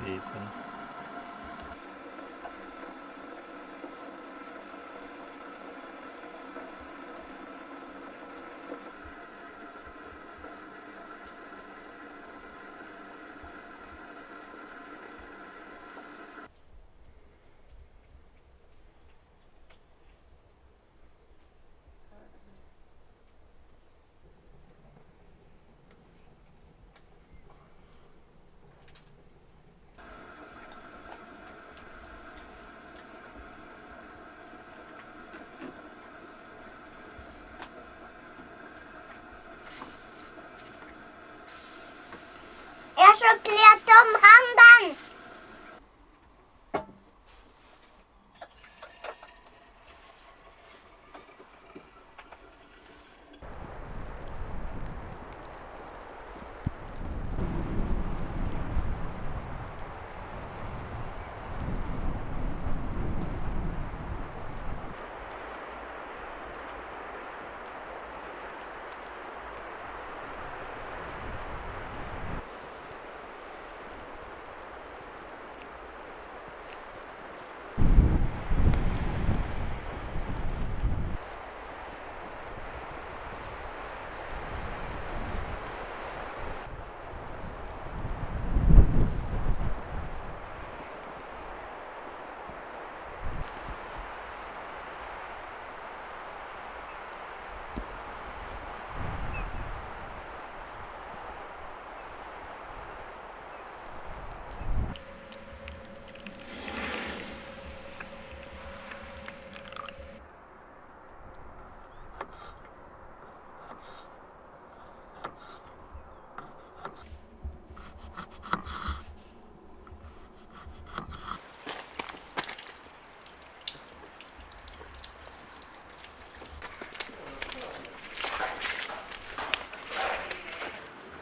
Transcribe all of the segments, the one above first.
isen. Jag så klätt om handen!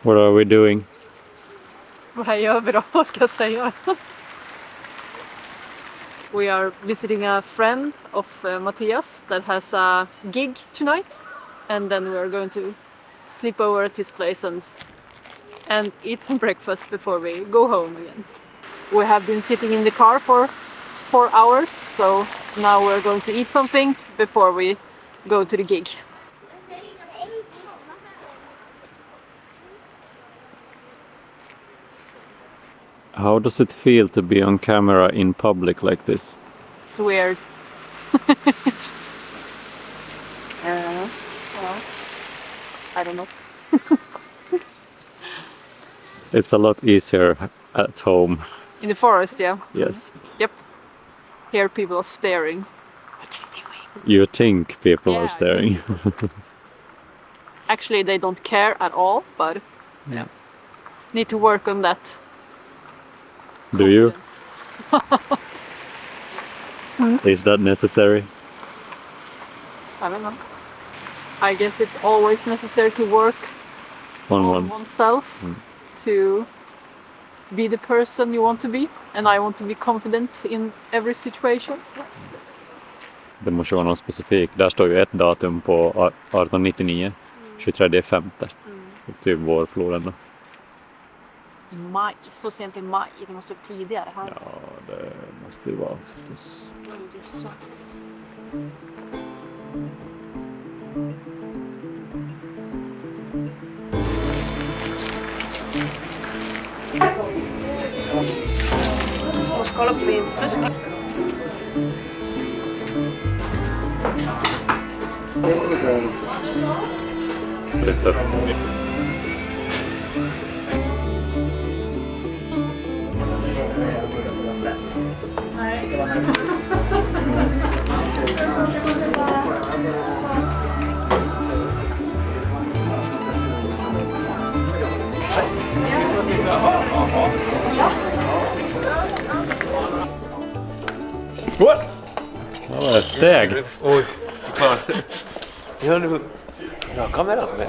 What are we doing? Vad gör vi då? Vad ska jag säga? We are visiting a friend of Mathias that has a gig tonight, and then we are going to sleep over at his place and eat some breakfast before we go home again. We have been sitting in the car for 4 hours, so now we're going to eat something before we go to the gig. How does it feel to be on camera in public like this? It's weird. Well, I don't know. It's a lot easier at home. In the forest, yeah. Yes. Yep. Here people are staring. What are you doing? You think people Yeah, are staring. Actually, they don't care at all, but Yeah. need to work on that. Do you? Confidence. Is that necessary? I don't know. I guess it's always necessary to work On on once. oneself to be the person you want to be, and I want to be confident in every situation. So. Det måste vara någon specifik. Där står ju ett datum på 1899. 23/5. Typ vårfloden då. I maj, så sent i maj. Det måste vara tidigare här. Ja, det måste ju vara förstås. Så. Kolla på min fluska. Lyft upp. What? Det var ett steg. Oj, fan. Jag har nu... Ja, kameran med.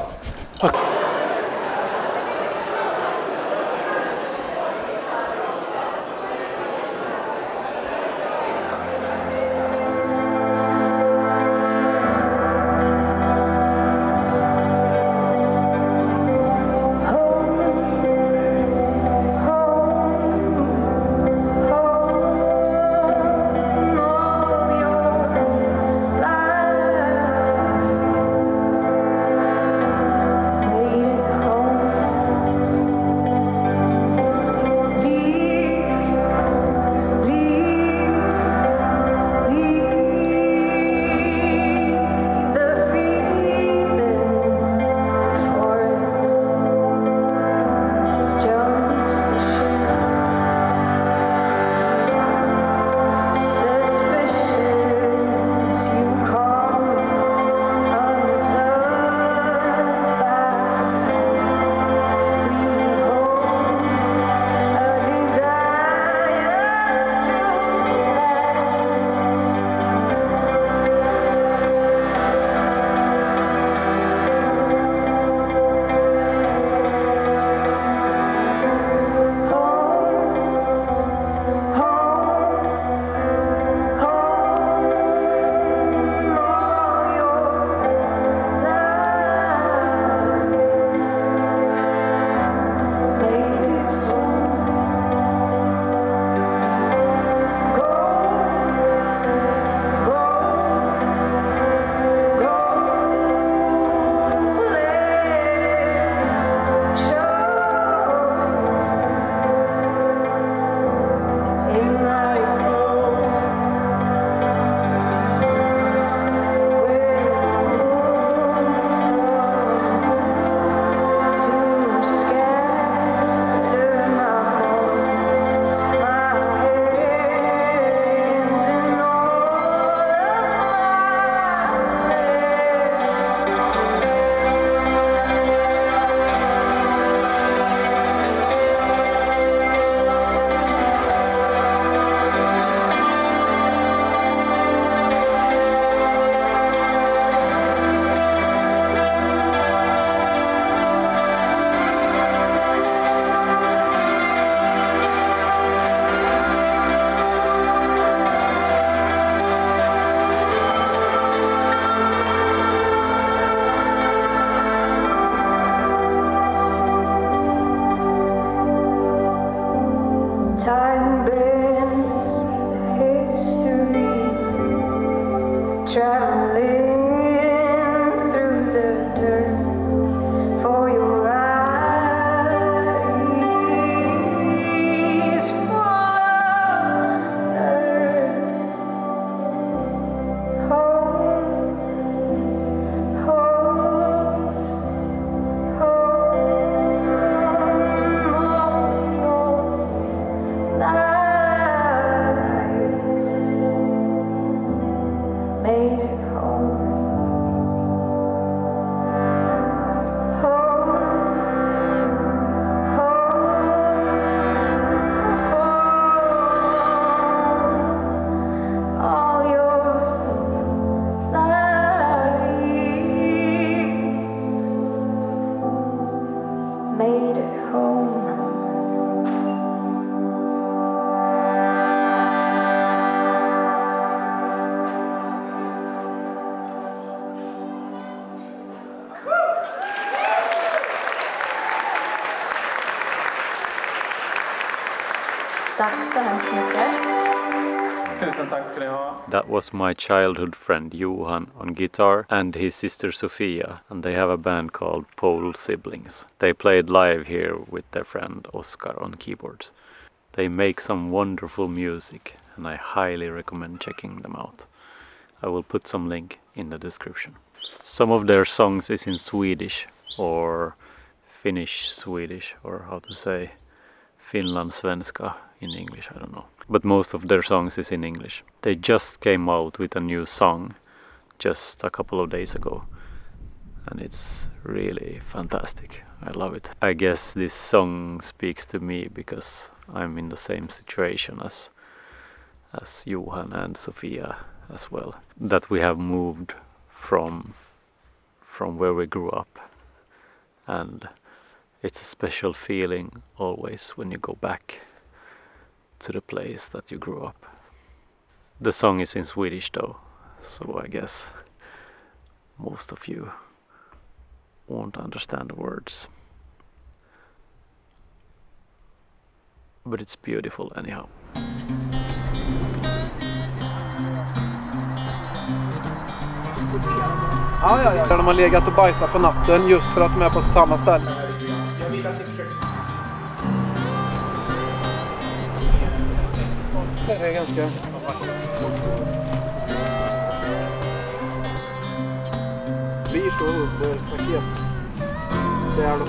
Time bends history, traveling through the dirt for your eyes full of earth. Home, home, home, all your lies made it home. Home, home, all your lies made it home. Tack så hemskt mycket. Tusen tack ska ni ha. That was my childhood friend Johan on guitar and his sister Sofia, and they have a band called Pole Siblings. They played live here with their friend Oscar on keyboards. They make some wonderful music and I highly recommend checking them out. I will put some link in the description. Some of their songs is in Swedish or Finnish Swedish, or how to say Finlandssvenska in English, I don't know. But most of their songs is in English. They just came out with a new song just a couple of days ago. And it's really fantastic. I love it. I guess this song speaks to me because I'm in the same situation as Johan and Sofia as well. That we have moved from where we grew up. And it's a special feeling always when you go back to the place that you grew up. The song is in Swedish though, so I guess most of you won't understand the words. But it's beautiful anyhow. Ja. Där de har legat och bajsat på natten just för att de är på samma ställe. Det är ganska... Blir så under paket. Det är de.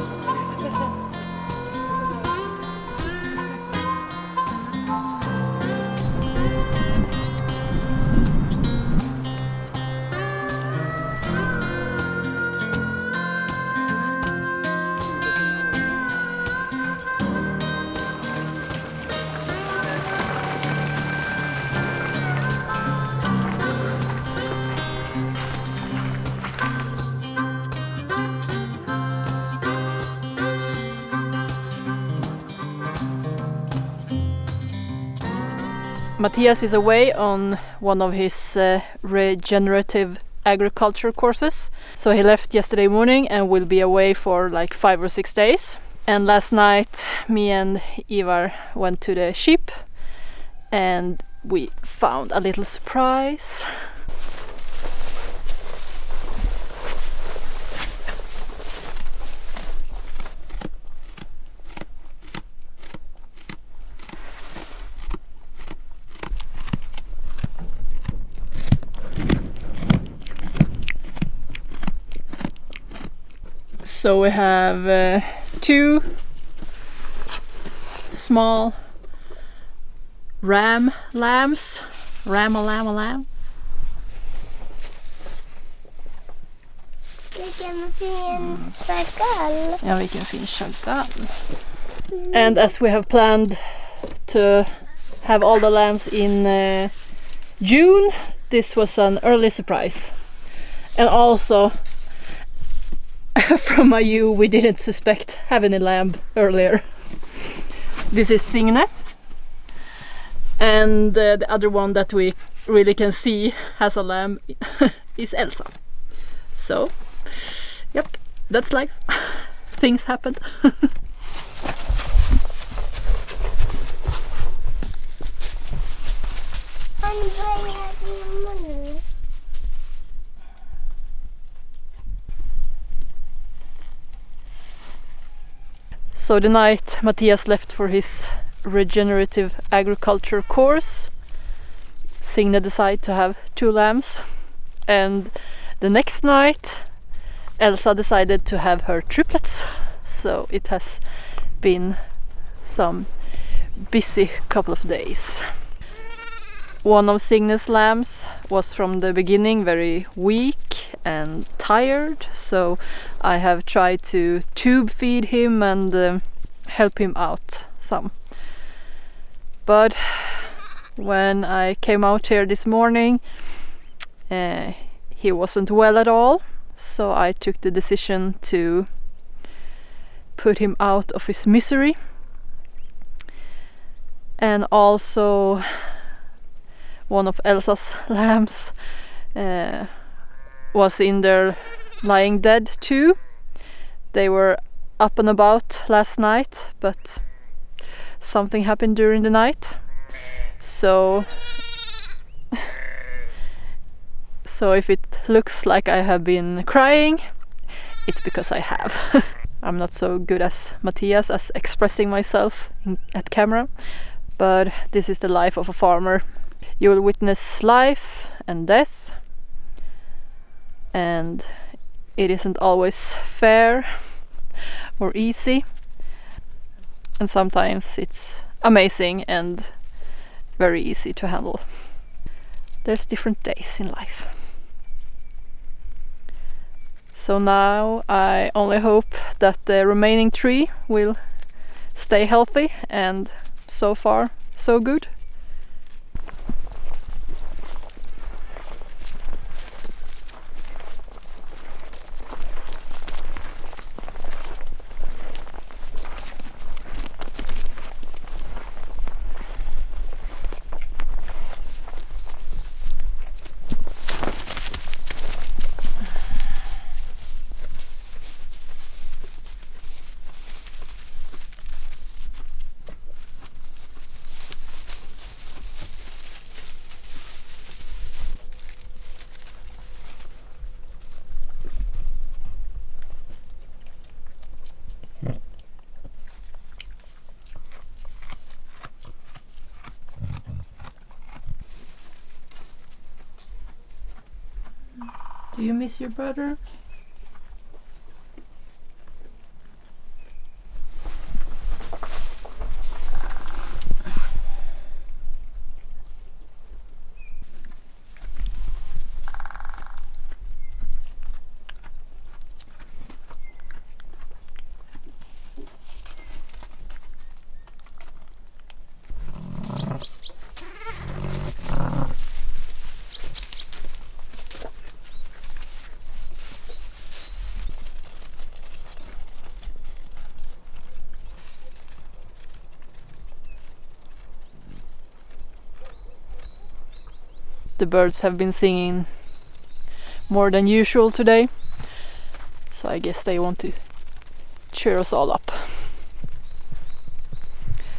Mathias is away on one of his regenerative agriculture courses. So he left yesterday morning and will be away for like 5 or 6 days. And last night me and Ivar went to the ship and we found a little surprise. So we have 2 small ram lambs. Ram a lamb. Vilken fin chagall. Ja, vilken fin chagall. And as we have planned to have all the lambs in June, this was an early surprise. And also from a ewe we didn't suspect having a lamb earlier. This is Signe, and the other one that we really can see has a lamb is Elsa. So, yep, that's life. Things happened. börjar rimma nu. So the night Mathias left for his regenerative agriculture course, Signe decided to have 2 lambs, and the next night Elsa decided to have her triplets. So it has been some busy couple of days. One of Signe's lambs was from the beginning very weak and tired, so I have tried to tube feed him and help him out some. But when I came out here this morning, he wasn't well at all, so I took the decision to put him out of his misery. And also one of Elsa's lambs was in there lying dead too. They were up and about last night, but something happened during the night. So if it looks like I have been crying, it's because I have. I'm not so good as Mathias as expressing myself at camera, but this is the life of a farmer. You will witness life and death, and it isn't always fair or easy, and sometimes it's amazing and very easy to handle. There's different days in life. So now I only hope that the remaining 3 will stay healthy, and so far so good. Do you miss your brother? The birds have been singing more than usual today, so I guess they want to cheer us all up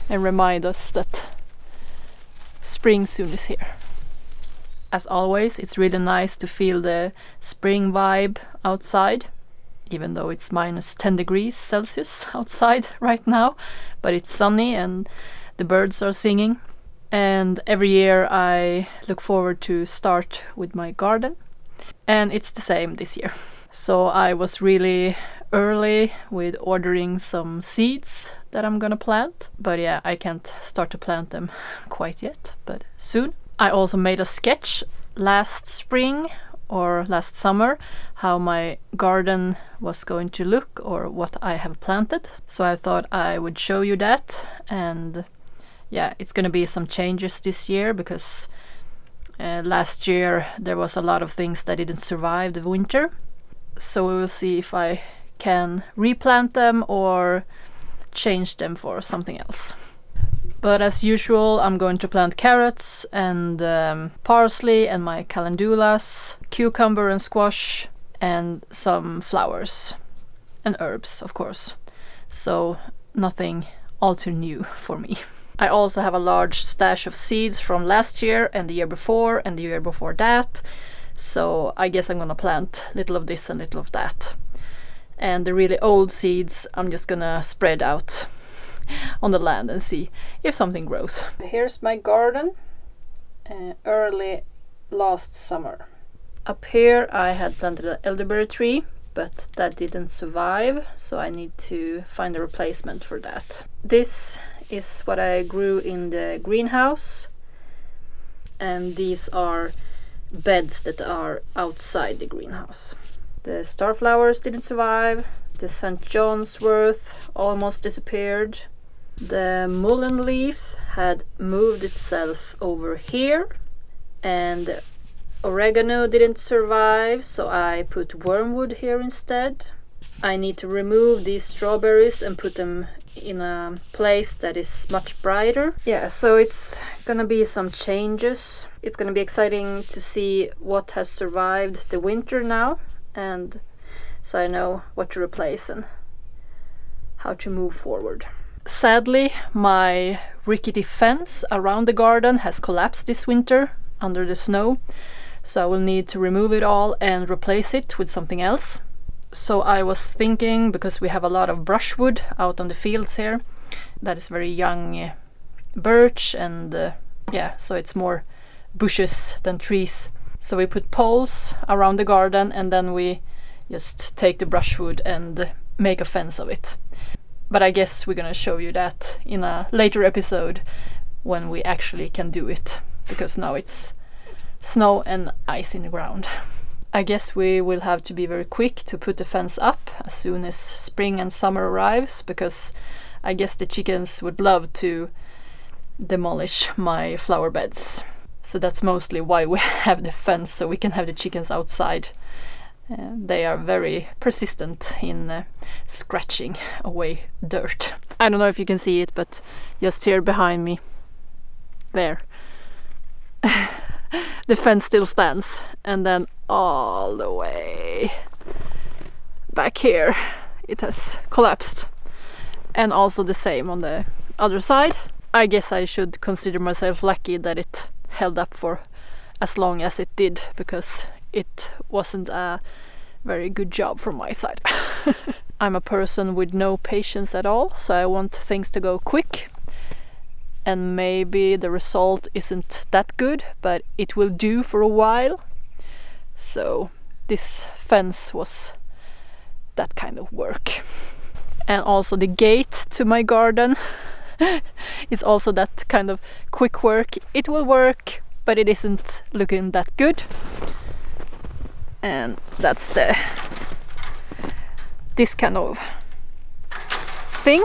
and remind us that spring soon is here. As always, it's really nice to feel the spring vibe outside, even though it's minus 10 degrees Celsius outside right now, but it's sunny and the birds are singing. And every year I look forward to start with my garden, and it's the same this year. So I was really early with ordering some seeds that I'm gonna plant, but yeah, I can't start to plant them quite yet, but soon. I also made a sketch last spring or last summer how my garden was going to look or what I have planted, so I thought I would show you that. And yeah, it's gonna be some changes this year because last year there was a lot of things that didn't survive the winter. So we will see if I can replant them or change them for something else. But as usual, I'm going to plant carrots and parsley and my calendulas, cucumber and squash, and some flowers and herbs, of course. So nothing all too new for me. I also have a large stash of seeds from last year and the year before and the year before that. So I guess I'm gonna plant little of this and little of that. And the really old seeds I'm just gonna spread out on the land and see if something grows. Here's my garden, early last summer. Up here I had planted an elderberry tree, but that didn't survive, so I need to find a replacement for that. This is what I grew in the greenhouse, and these are beds that are outside the greenhouse. The starflowers didn't survive, the St. John's wort almost disappeared, the mullein leaf had moved itself over here, and oregano didn't survive, so I put wormwood here instead. I need to remove these strawberries and put them in a place that is much brighter. Yeah, so it's gonna be some changes. It's gonna be exciting to see what has survived the winter now, and so I know what to replace and how to move forward. Sadly, my rickety fence around the garden has collapsed this winter under the snow, so I will need to remove it all and replace it with something else. So I was thinking, because we have a lot of brushwood out on the fields here, that is very young birch, and yeah, so it's more bushes than trees. So we put poles around the garden, and then we just take the brushwood and make a fence of it. But I guess we're gonna show you that in a later episode when we actually can do it, because now it's snow and ice in the ground. I guess we will have to be very quick to put the fence up as soon as spring and summer arrives, because I guess the chickens would love to demolish my flower beds. So that's mostly why we have the fence, so we can have the chickens outside. They are very persistent in scratching away dirt. I don't know if you can see it, but just here behind me, there, the fence still stands, and then all the way back here it has collapsed, and also the same on the other side. I guess I should consider myself lucky that it held up for as long as it did, because it wasn't a very good job from my side. I'm a person with no patience at all, so I want things to go quick. And maybe the result isn't that good, but it will do for a while. So this fence was that kind of work. And also the gate to my garden is also that kind of quick work. It will work, but it isn't looking that good. And that's this kind of thing.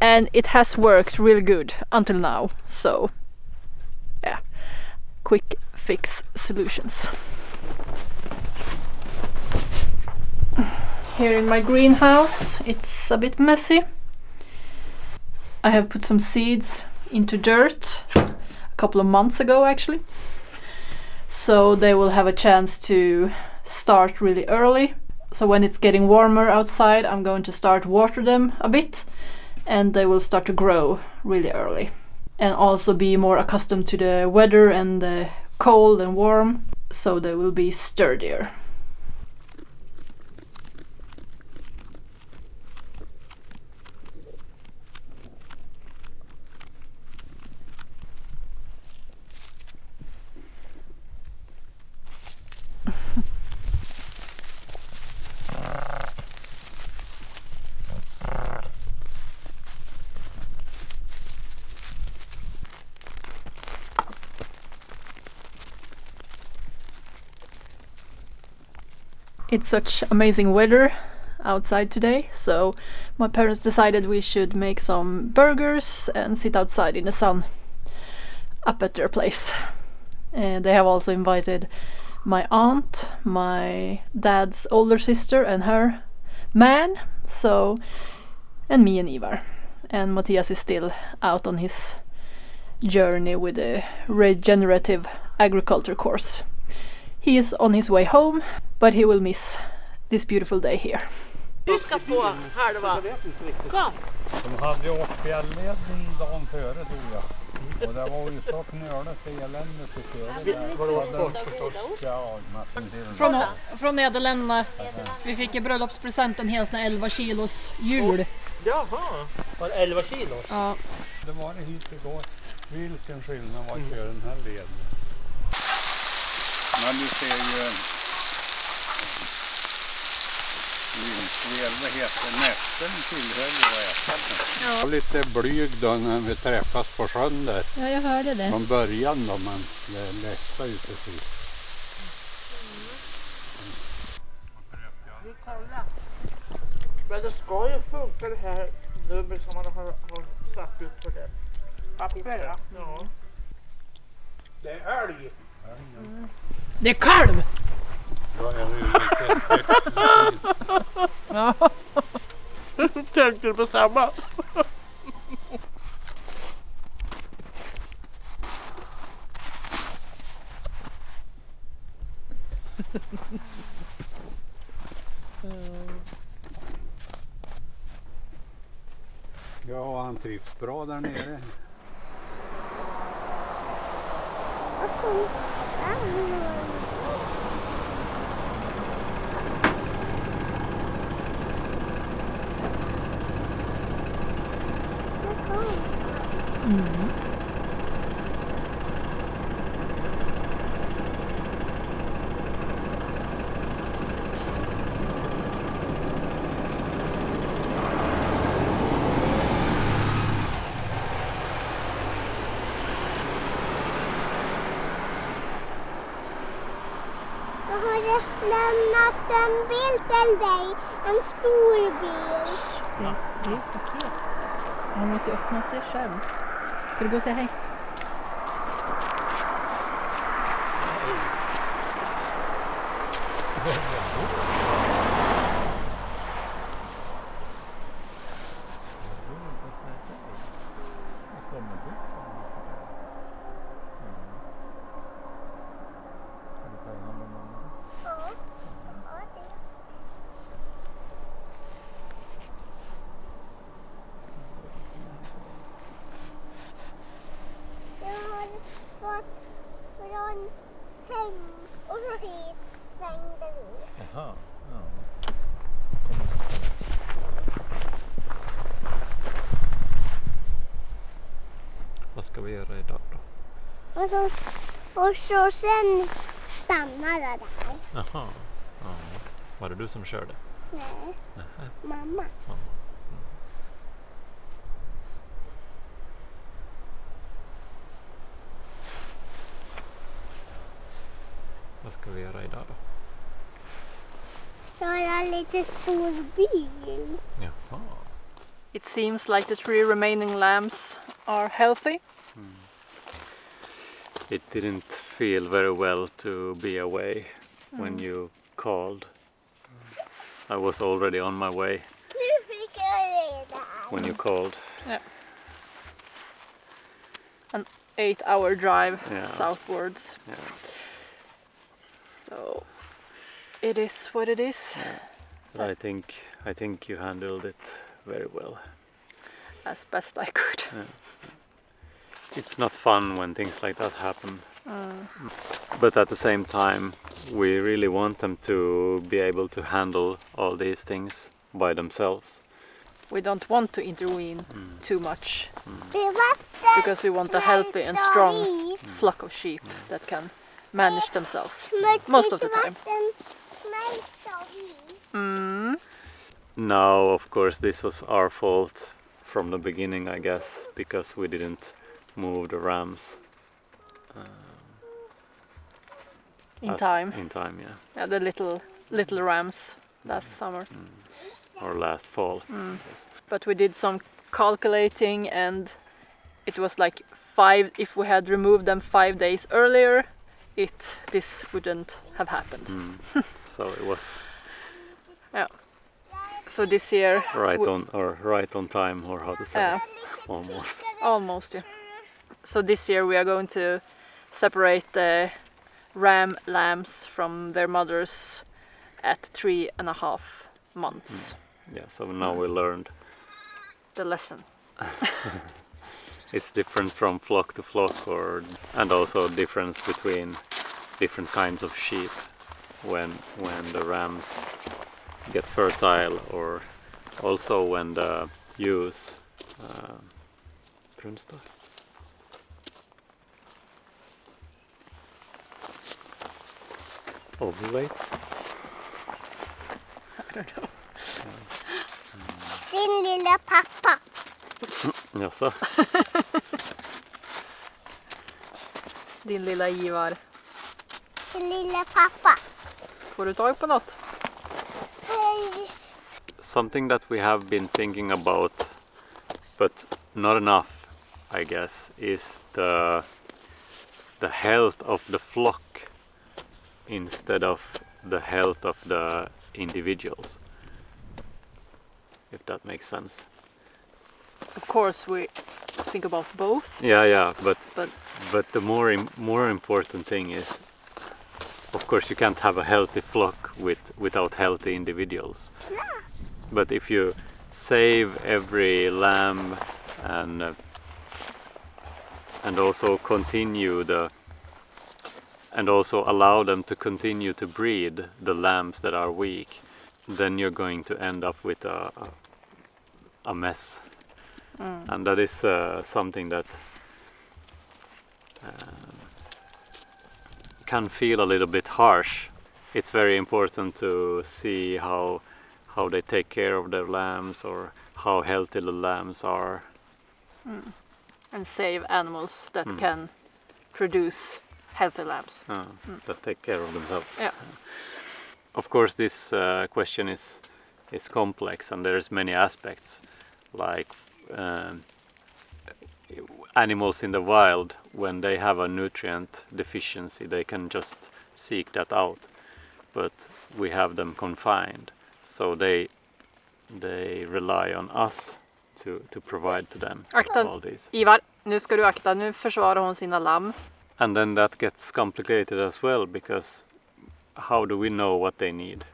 And it has worked really good until now, so yeah, quick fix solutions. Here in my greenhouse it's a bit messy. I have put some seeds into dirt a couple of months ago actually, so they will have a chance to start really early. So when it's getting warmer outside, I'm going to start water them a bit, and they will start to grow really early and also be more accustomed to the weather and the cold and warm, so they will be sturdier. It's such amazing weather outside today, so my parents decided we should make some burgers and sit outside in the sun up at their place. They have also invited my aunt, my dad's older sister and her man, so, and me and Ivar. And Mathias is still out on his journey with a regenerative agriculture course. He is on his way home, but he will miss this beautiful day here. Du ska få halva. Kom. De hade åkt fjälleden dagen före tror jag. Och det var ju så knöligt eländigt att köra där. Var det åkbart förstås? Ja, matten till. Från Nederländerna. Vi fick i bröllopspresent en hel sån här 11 kilos hjul. Jaha, var det 11 kilo? Ja. Det var det hit igår. Vilken skillnad var att köra den här leden. Men du ser ju vad heter nästen tillhör ju att äta den. Jag var lite blyg då när vi träffas på sjön där. Ja, jag hörde det. Från början då, men det lättade ju precis. Men det ska ju funka det här dubbel som man har satt ut på det papper. Ja. Det är älg. Det är kalv! Då är det ju lite Ja. Tänkte du på samma? Ja, han trivs bra där nere. Jag har lämnat en bil till dig. En stor bil. Det är helt okej. Han måste öppna sig själv. Ska du gå och säga hej? Jag har fått från hem och så hit svängde vi. Jaha, ja. Vad ska vi göra idag då? Och så sen stannade det där. Jaha, ja. Var det du som körde? Nej, Nähä. mamma. Vad ska vi göra idag då? Köra lite stor bil. Jaha. It seems like the 3 remaining lambs are healthy. It didn't feel very well to be away when you called. I was already on my way Nu fick jag reda. when you called. An 8-hour drive Yeah. southwards. Yeah. So it is what it is. But I think you handled it very well. As best I could. It's not fun when things like that happen. But at the same time, we really want them to be able to handle all these things by themselves. We don't want to intervene too much Det är vatten. because we want a healthy and strong flock of sheep that can manage themselves most of the time. Vatten smält av is. Now, of course, this was our fault from the beginning, I guess, because we didn't move the rams In time. In time, yeah. Yeah, the little rams last summer. Or last fall. Yes. But we did some calculating and it was like if we had removed them 5 days earlier, this wouldn't have happened. So it was So this year right on time, or how to say, Yeah. almost. almost, yeah. So this year we are going to separate the ram lambs from their mothers at 3.5 months. Yeah. So now we learned the lesson. It's different from flock to flock, and also difference between different kinds of sheep when the rams get fertile, or also when the ewes ovulates. I don't know. Din lilla pappa. Jaså? Din lilla Ivar. Din lilla pappa. Får du tag på något? Hej. Something that we have been thinking about, but not enough, I guess, is the health of the flock instead of the health of the individuals. If that makes sense. Of course we think about both. Yeah, But but the more important thing is, of course, you can't have a healthy flock without healthy individuals. But if you save every lamb and also also allow them to continue to breed the lambs that are weak, then you're going to end up with a mess. And that is something that can feel a little bit harsh. It's very important to see how they take care of their lambs, or how healthy the lambs are. And save animals that can produce healthy lambs. That take care of themselves. Yeah. Of course, this question is complex, and there's many aspects, like animals in the wild, when they have a nutrient deficiency, they can just seek that out. But we have them confined, so they rely on us to provide to them all these. Ivar, nu ska du akta. Nu försvarar hon sina lamm. And then that gets complicated as well, because how do we know what they need?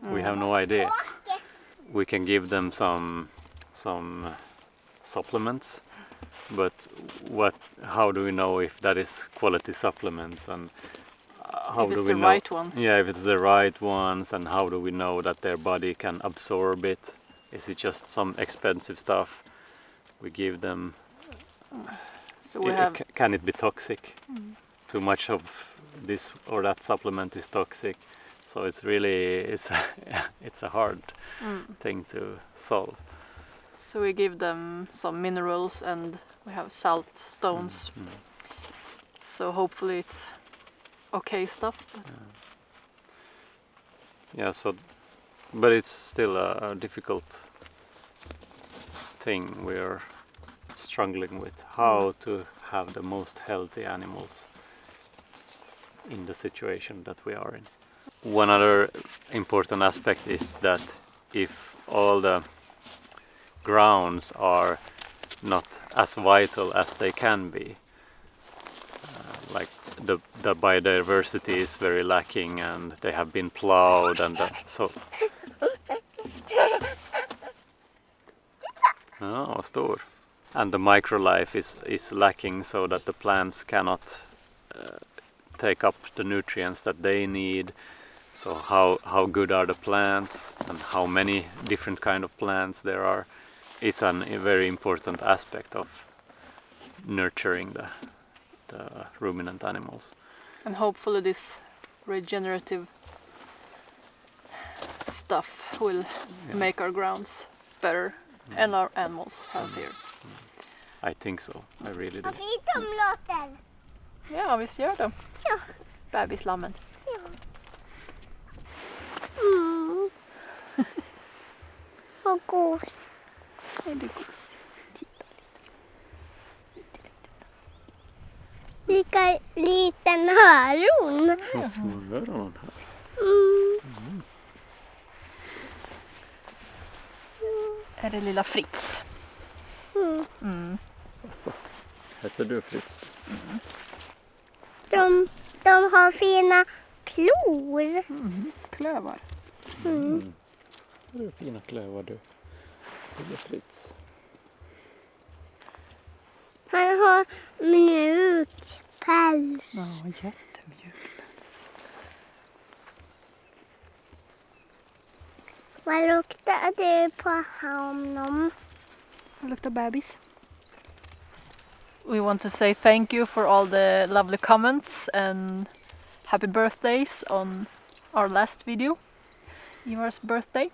We have no idea. We can give them some supplements, but how do we know if that is quality supplements, and how If do it's we the know? right one. Yeah, if it's the right ones, and how do we know that their body can absorb it? Is it just some expensive stuff we give them? So we have Can it be toxic? Too much of this or that supplement is toxic. So it's really it's a hard thing to solve. So we give them some minerals, and we have salt stones. So hopefully it's okay stuff. Yeah, but it's still a difficult thing we're struggling with, how to have the most healthy animals in the situation that we are in. One other important aspect is that if all the grounds are not as vital as they can be, like the biodiversity is very lacking, and they have been plowed, and stor. And the microlife is lacking, so that the plants cannot take up the nutrients that they need. So how good are the plants, and how many different kind of plants there are, is a very important aspect of nurturing the ruminant animals. And hopefully this regenerative stuff will make our grounds better and our animals healthier. I think so. I really do. Vad fint de låter. Ja, visst gör de. Ja. Bebislammen. Ja. Och gos. Är det gos? Lika liten öron. Små öron här. Är det lilla Fritz? Alltså, heter du Fritz? De har fina klor. Klövar. Du är fina klövar du. Lille Fritz. Han har mjuk päls. Ja, jättemjuk. Vad luktar det på honom? Det luktar bebis. We want to say thank you for all the lovely comments and happy birthdays on our last video, Ivar's birthday.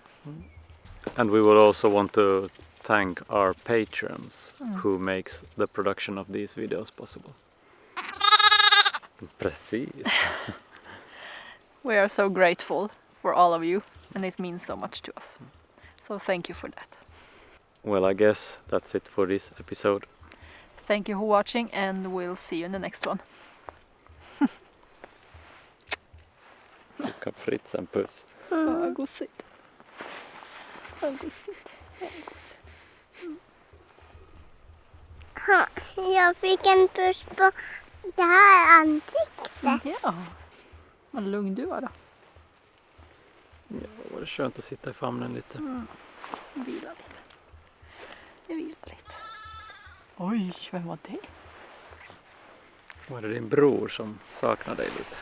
And we will also want to thank our patrons who makes the production of these videos possible. Precis. We are so grateful for all of you and it means so much to us. So thank you for that. Well, I guess that's it for this episode. Thank you for watching and we'll see you in the next one. Skicka Fritz en puss. Vad gosigt. Vad gosigt. Jag fick en puss på det här ansiktet. Ja. Vad lugn du var då. Ja, var det skönt att sitta i famnen lite. Vila lite. Jag vilar lite. Oj, vem var det? Var det din bror som saknar dig lite?